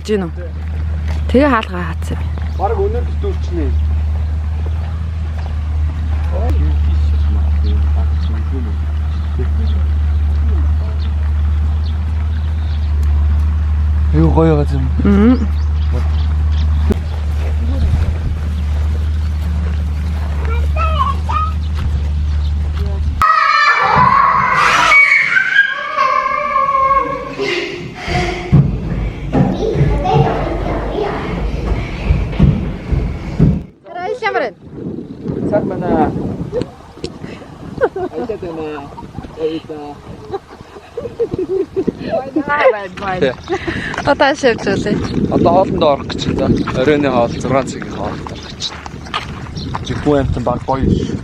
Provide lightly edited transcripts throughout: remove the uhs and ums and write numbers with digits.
гэж гинөө. Тэгээ хаалгаа хаацсан. Бараг өнөөдөр дүүрчнээ. Аюу гоё газар юм. Sag mal na. Alter deine. Одоо шивж үлээ. Одоо хоолндоо орох гэж байна. Оройны хоол 6 цагийн хоолнд орох гэж байна. Жихүү амтан баг гоё ш.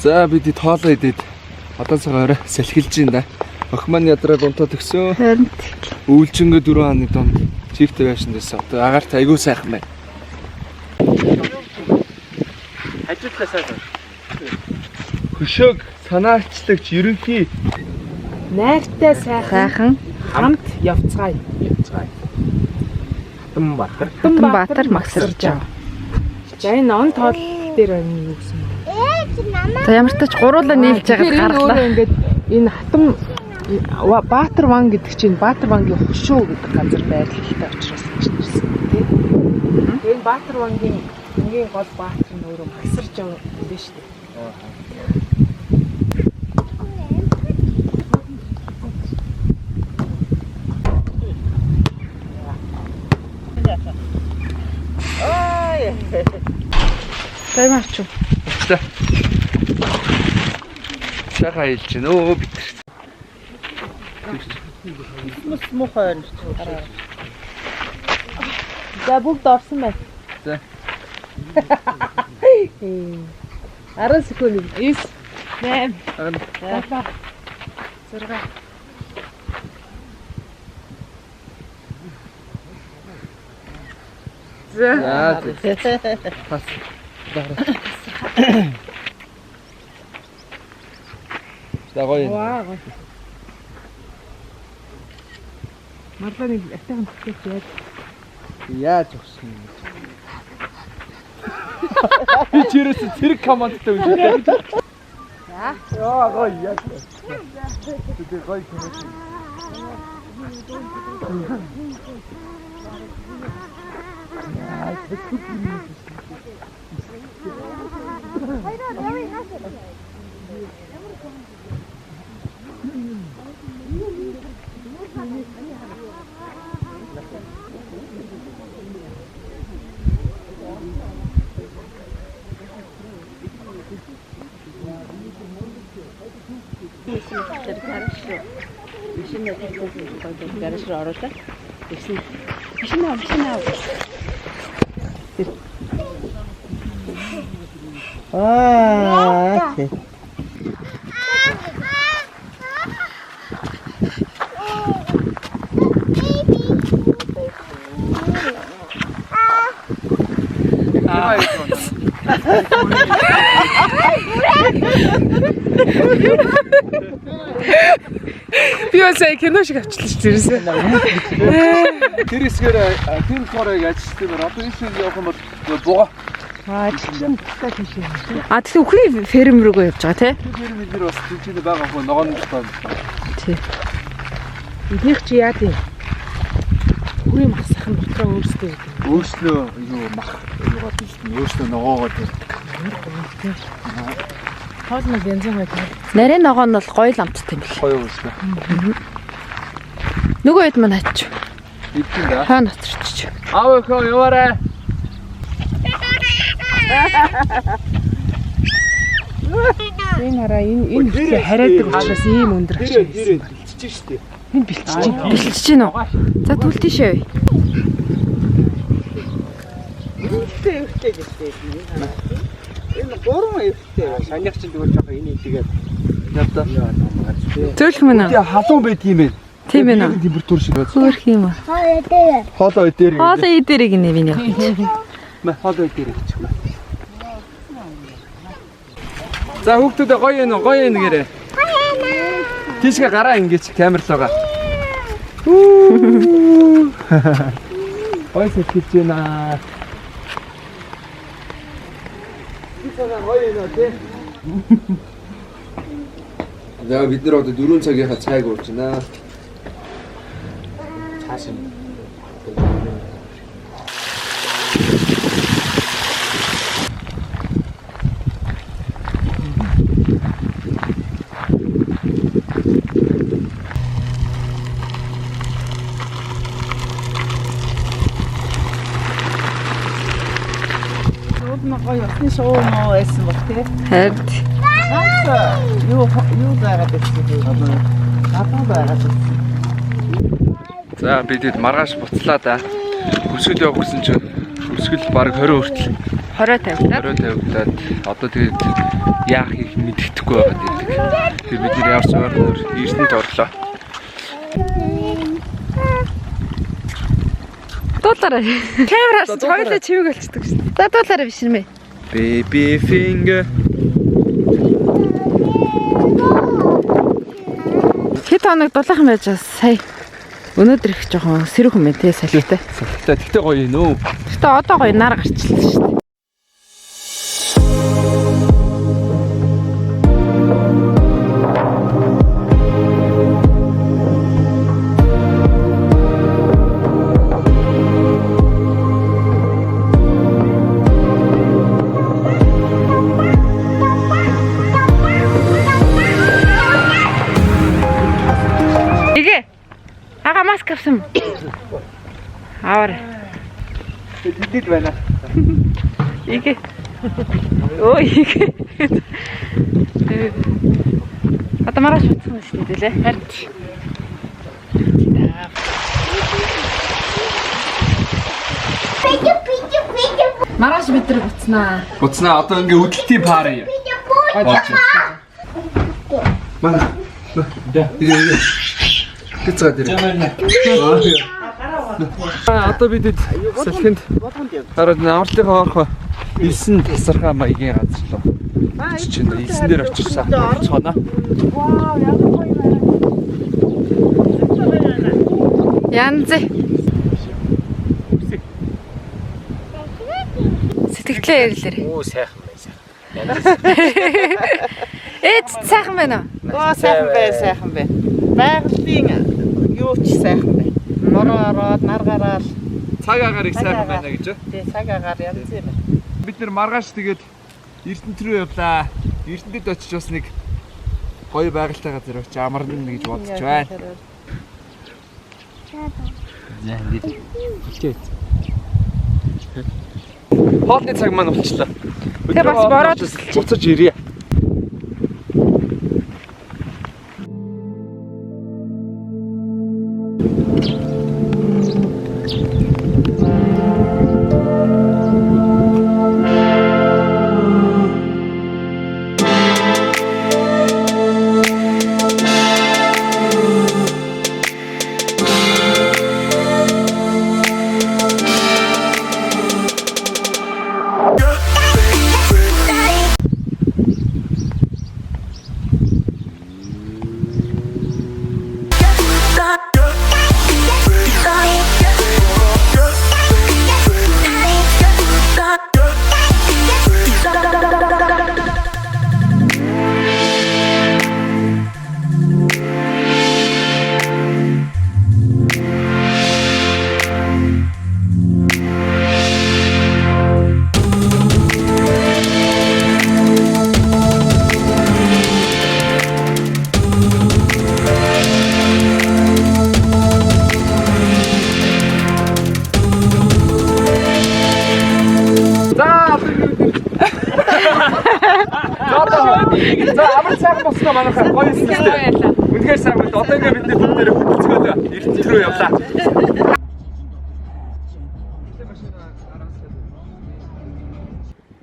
За бид тоолоо идээд одоо цагаан орой салхилж байна да. Охин маань ядраа дунтаад өгсөн. Өвлжөнгөө 4 хааны дунд чифтэй байшин дэсэн. Одоо агаарт айгуу сайхан байна. Ажилтлаа сайхан. Хөшөөг санаачлагч ерөнхий найртай сайхан хамт явцгаая. Хатанбаатар Магсарж аа. За энэ он тоол дээр байна юу гэсэн. За ямар ч тач гуруулаа нийлж байгаад гарлаа. Ингээд энэ хатан Баатар ван гэдэг чинь Баатар вангийн хөшөө гэдэг газар байрлалтай учраас гэж нэрсэн тийм. Энэ Баатар вангийн хамгийн гол баатар нь өөрөө Магсарж аа юм шүү дээ. Таймарч. За. Чагаа хэлж гин өө бид. Мус мухай байна ч гараа. За бүгд орсон байна. За. 10 секунд. 9 8 7 6 За. Пас. За гоё. Ваа. Марланы атаан хэвчээд Яаж өгсөн юм. Би чирээс зэрэг командтай үзээ. За. Яа гоё яа. Тэ гоё команд. гараж руу оруулаад тэгсэн. Машин аа. Аа. Би сая кино шиг авчлаа шүү дээ. Тэр хэсгээр тийм хорыг ажилласан байна. Одоо энэ шиг явах юм бол буга. Аа чинь тастай тийш. А тэгсэн үхний ферм рүүгөө явж байгаа тий? Тэр бид нар бас тийчээ байгаа хөө ногоон таа. Тий. Эднийх чи яа тийм? Хүрээ масах нь дотроо өөрсдөө гэдэг. Өөрснөө юу мах юугаа тийсэн. Өөрснөө ногоогоо дэрдэг. Хоолны бензин байдаг. Нарийн ногоо нь бол гоё ламттай юм бэл. Гоё өөрснөө. Нөгөө хэд мань хаач. Эдгээр да. Хаа ноцорч. Аав хөө яваарай. Энэ хараа энэ ихтэй хараадаг учраас ийм өндөр ачаа хийсэн. Бэлтэж штэ. Энэ бэлтэж. Бэлтэж гин үү? За түл тийшээ. Эвтэй эвтэй гэжтэй. Энэ 3 эвтэй. Санийх чинь тэгвэл жоохон энийг тэгээд надад Зөөлх мөн үү? Халуун байдгийм бэ? Тийм ээ. Температур шиг. Хөөх юм аа. Хоолой дээр. Хоолой идэрэг нэ миний. Хоолой дээр гэж байна. За хүүхдүүд гоё юм гээрээ. Тийшгээ гараа ингэж камерлоога. Ой сэтгэж байна. Тийшгээ гоё юм тий. За бид нар одоо 4 цагийнхаа цайг ууж байна. Цааш нь. Гоё ясны шоу муу байсан баг тий. Харин Юу байгаад байна. Гадаа байгаад байна. За бидэд маргааш буцлаа да. Өсгөл явах гэсэн чинь өсгөл баг 20 хүртэл 20 тавилаа. 20 тавигдаад одоо тэгээд яах их мэддэхгүй байгаад байдаг. Тэр бид нэр явж байгаа эрдэнэт орлоо. Дуулаарай. Камераас хоёулаа чивэг болчихдог шүү дээ. За дуулаарай биш нэмээ. Baby finger. Хэд хоног дулаахан байж байгаа сая. Өнөөдөр их жоохон сэрүүх юм байна тий салхитай. Салхитай тэгтээ гоё юм нөө. Гэтэ одоо гоё нар гарчлаа шүү дээ. Маск авсан. Аваар. Тэтгэл байна. Игэ. Өө игэ. Одоо маргааш буцсан шүү дээ лээ. Харин. Маргааш бид нар буцнаа. Буцнаа одоо ингээ хөдөлтийн паар юм. Манай. Дэ. Тэцээ дээр. Одоо бид салхинд хараад амралтынхаа орох 9 тасархаа маягийн газар лөө. Чинь 9 дээр очирсан. Цоноо. Вау, ямар гоё байна. Янз. Сэтгэлээ ярьлаа. Оо сайхан байсан. Эд сайхан байна уу? Оо сайхан бай. Байгалийн юу ч сайхан бай. Бороо ороод нар гараад Цаг агаар их сайхан байна гэж. тий цаг агаар янз юм. Бид нэр маргааш тэгээд Эрдэнэт рүү явлаа. Эрдэнэтэд очиж бас нэг гоё байгальтай газар очиж амарна гэж бодож байна. Хоолны цаг маань болчлоо. Тэгээ бас бороод өсөлж. Буцаж ирье. За амар сайхан болсноо манайхаа гоё юм. Үнэхээр сайхан байна. Одоо ингээ бидний бүгд нэрээ хөдөлцгөөлөө Эрдэнэт рүү явлаа.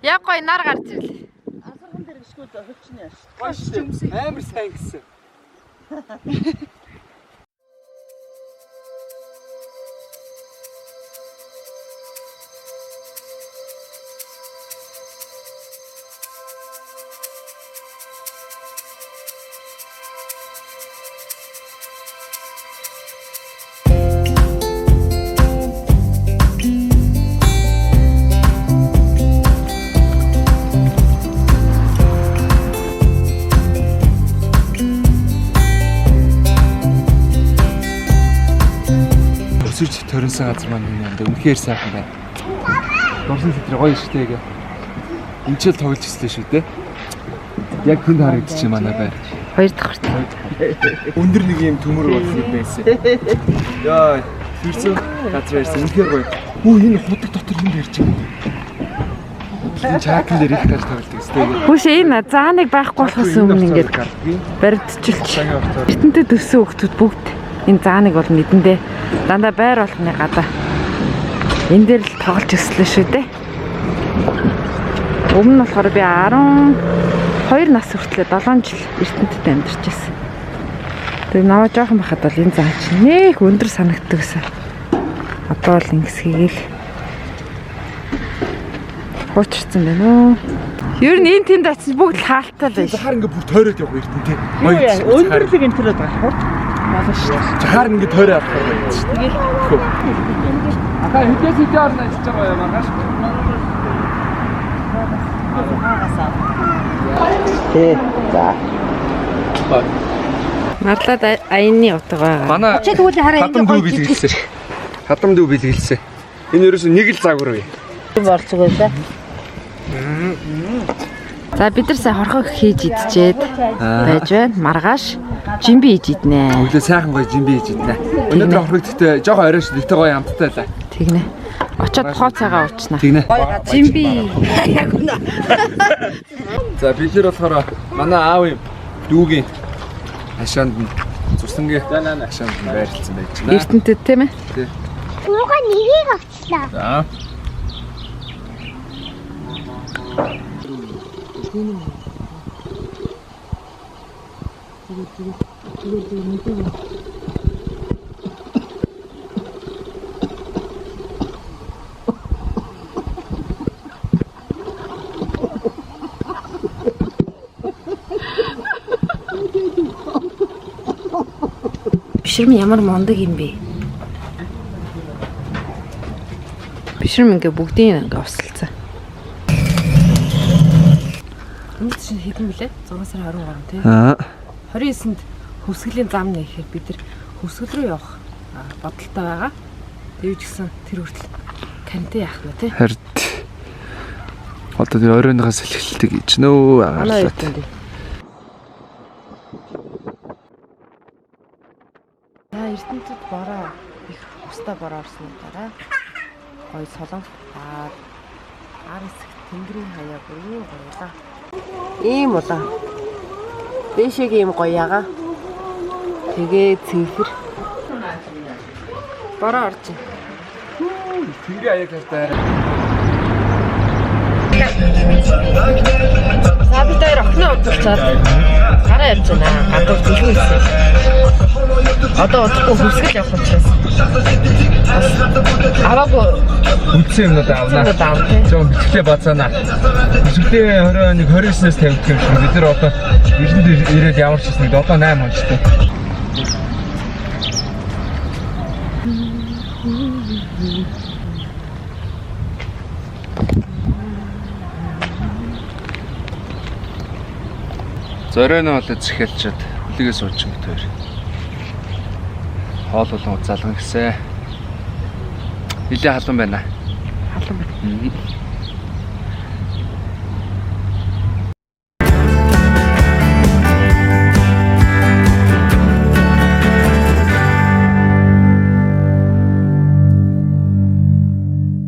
Яг гоё нар гарч ирлээ. Асархан дээр гიშгүүд хөвчнө яаш. Амар сайн гисэн. Өсөж төрөнсөн газар маань юм да. Үнэхээр сайхан байна. Дурсан сэтрэ гоё шүү дээ. Энд ч л тоглож ирсэн шүү дээ. Яг тэнд харагдчих манай байр. Хоёр дахь хүртэл. Өндөр нэг юм төмөр болсон юм байсан. Яа, хэрцүү газар ирсэн. Үнэхээр гоё. Хөө энэ худаг дотор юм ярьж байгаа. Энэ чаакн дээр их гарч тоглолт гэсэн. Хүүш энэ зааныг байхгүй болохоос өмнө ингээд баригдчихлч. Эрдэнэтэд өссөн хүмүүс бүгд энэ зааныг бол мэдэндээ дандаа байр болгоны гадаа энэ дээр л тоглож өслөө шүү дээ. Өмнө нь болохоор би 12 нас хүртлээр 7 жил Эрдэнэтэд амьдарч байсан. Тэгээ наваа жоохон байхад бол энэ заа чинь нэх өндөр санагддаг гэсэн. Одоо л ингэс хийгээл хуучирсан байна уу. Ер нь энэ тэнд очиж бүгд л хаалттай л байж. Захаар ингээ бүр тойроод явах Эрдэнэтэй. Өндөрлөг энэ төрөд байгаа хөө. Малш. Захаар ингээ тойроо авах байх шүү. Тэгэл. Аха хэдээс хэдээр орно ажиллаж байгаа юм ааш. За. Марлаад аяны утга байгаа. Манай Чи тэгвэл хараа хадам дүү бэлгэлсэн. Хадам дүү бэлгэлсэн. Энэ ерөөсөө нэг л загвар бай. болцгоо да. За бид нар сая хорхог хийж идчихэд байж байна. Маргааш жимби хийж иднэ. Өглөө сайхан гоё жимби хийж иднэ. Өнөөдөр аврах гэхдээ жоохон оройш нэгтэй гоё амттай байлаа. Тэгнэ. Очоод тухай цагаа уучнаа. Тэгнэ. Жимби. За бид нэр болохоор манай аавын дүүгийн хашаанд нь цуснангийн хашаанд нь байрлалсан байж байна. Эрдэнэтэд тийм ээ. Тий. Нуга нэгийг авчлаа. За. Бишрм ямар мундаг юм бэ? Бишрм ингээ бүгдийг ингээ усалцсан. Энд чинь хэдэн блэ? 6 сарын 23 тий. 29-нд хөвсгөлийн зам нэхээр бид нар хөвсгөл рүү явах бодолтой байгаа. Тэгвч гисэн тэр хүртэл кантэй яах вэ тий? Харин одоо тэр оройныхаа сэлгэлтийг хийж нөө агаарлаа. Эрдэнэтэд бороо их устаа бороо орсны дараа гоё солонх аар хэсэг тэнгэрийн хаяа бүр гоёлаа. Ийм улаан. Дэшег ийм гоёяга. Тэгээ цэвэр. Бороо орж байна. Тэнгэрийн хаяг талтай. Саби дээр охин удирчаад гараа явж байна. Гадуур дэлгүү ирсэн. Одоо удахгүй хөвсгөл явах учраас. Аваагүй Үдсэн юмнууд авнаа. Зөв бичглээ бацаана. Өсвөртөө 29-ээс 50 гэх юм. Бид нар одоо 90-д ирээд ямар ч хэсэг 7-8 онцтой. Зоройно болоод захиалчаад хүлээгээ сууж байгаа төр. Хоол болон уцаалган гэсэн. Нилээ халуун байна. халуун байна.